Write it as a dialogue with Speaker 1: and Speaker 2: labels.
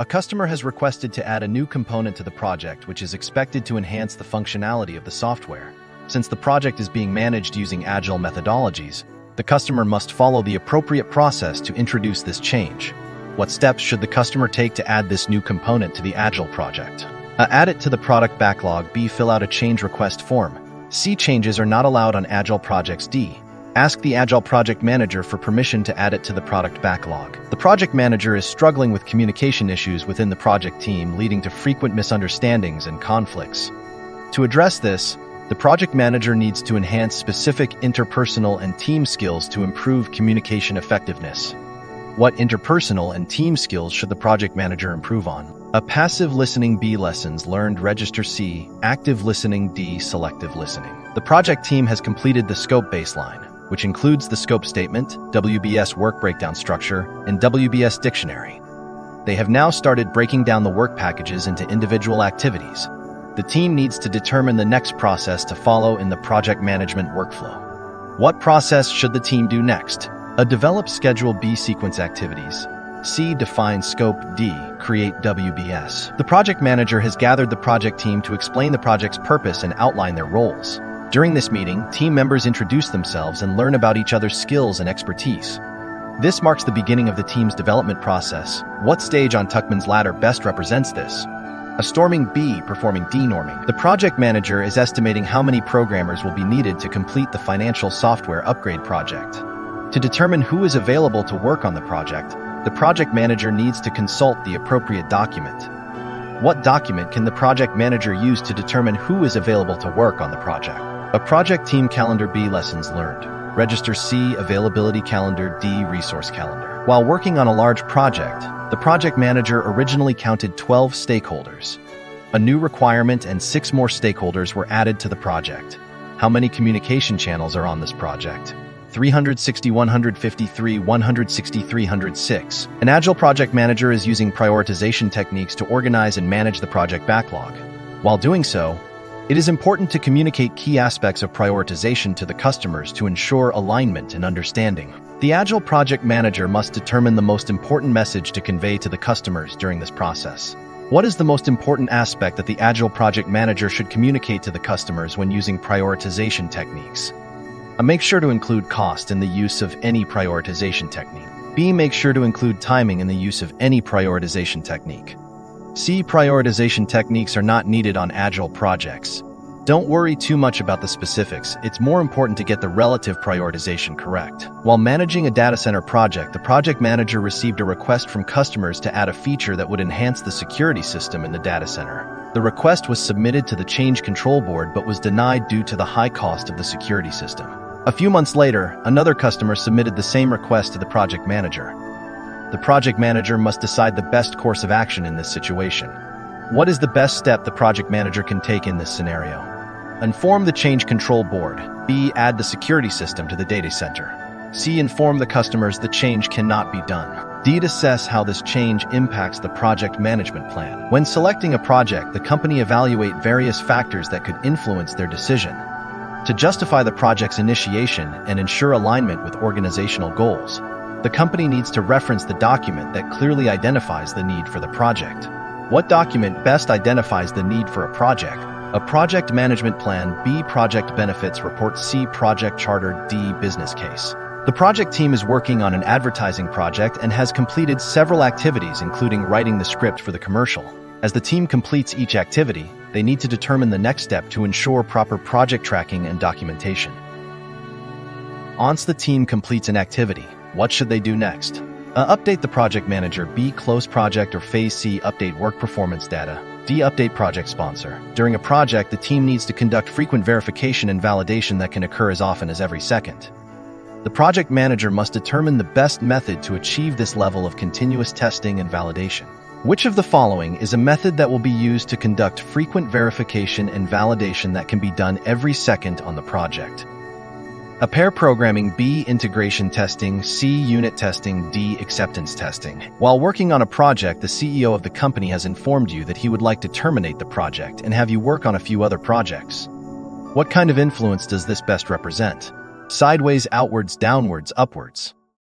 Speaker 1: A customer has requested to add a new component to the project which is expected to enhance the functionality of the software. Since the project is being managed using Agile methodologies, the customer must follow the appropriate process to introduce this change. What steps should the customer take to add this new component to the Agile project? A. Add it to the product backlog. B. Fill out a change request form. C. Changes are not allowed on Agile projects. D. Ask the Agile project manager for permission to add it to the product backlog. The project manager is struggling with communication issues within the project team, leading to frequent misunderstandings and conflicts. To address this, the project manager needs to enhance specific interpersonal and team skills to improve communication effectiveness. What interpersonal and team skills should the project manager improve on? A. Passive listening. B. Lessons learned. Register. C. Active listening. D. Selective listening. The project team has completed the scope baseline, which includes the scope statement, WBS work breakdown structure, and WBS dictionary. They have now started breaking down the work packages into individual activities. The team needs to determine the next process to follow in the project management workflow. What process should the team do next? A. Develop schedule. B. Sequence activities. C. Define scope. D. Create WBS. The project manager has gathered the project team to explain the project's purpose and outline their roles. During this meeting, team members introduce themselves and learn about each other's skills and expertise. This marks the beginning of the team's development process. What stage on Tuckman's ladder best represents this? A. Storming. B. Performing. D. Norming. The project manager is estimating how many programmers will be needed to complete the financial software upgrade project. To determine who is available to work on the project manager needs to consult the appropriate document. What document can the project manager use to determine who is available to work on the project? A. Project team calendar. B. Lessons learned. Register. C. Availability calendar. D. Resource calendar. While working on a large project, the project manager originally counted 12 stakeholders. A new requirement and 6 more stakeholders were added to the project. How many communication channels are on this project? 360, 153, 160, 306. An Agile project manager is using prioritization techniques to organize and manage the project backlog. While doing so, it is important to communicate key aspects of prioritization to the customers to ensure alignment and understanding. The Agile project manager must determine the most important message to convey to the customers during this process. What is the most important aspect that the Agile project manager should communicate to the customers when using prioritization techniques? A. Make sure to include cost in the use of any prioritization technique. B. Make sure to include timing in the use of any prioritization technique. C. Prioritization techniques are not needed on Agile projects. Don't worry too much about the specifics. It's more important to get the relative prioritization correct. While managing a data center project, the project manager received a request from customers to add a feature that would enhance the security system in the data center. The request was submitted to the change control board but was denied due to the high cost of the security system. A few months later, another customer submitted the same request to the project manager. The project manager must decide the best course of action in this situation. What is the best step the project manager can take in this scenario? Inform the change control board. B. Add the security system to the data center. C. Inform the customers the change cannot be done. D. Assess how this change impacts the project management plan. When selecting a project, the company evaluate various factors that could influence their decision. To justify the project's initiation and ensure alignment with organizational goals, the company needs to reference the document that clearly identifies the need for the project. What document best identifies the need for a project? A. Project management plan. B. Project benefits report. C. Project charter. D. Business case. The project team is working on an advertising project and has completed several activities, including writing the script for the commercial. As the team completes each activity, they need to determine the next step to ensure proper project tracking and documentation. Once the team completes an activity, what should they do next? A. Update the project manager. B. Close project or phase. C. Update work performance data. D. Update project sponsor. During a project, the team needs to conduct frequent verification and validation that can occur as often as every second. The project manager must determine the best method to achieve this level of continuous testing and validation. Which of the following is a method that will be used to conduct frequent verification and validation that can be done every second on the project? A. Pair programming. B. Integration testing. C. Unit testing. D. Acceptance testing. While working on a project, the CEO of the company has informed you that he would like to terminate the project and have you work on a few other projects. What kind of influence does this best represent? Sideways, outwards, downwards, upwards.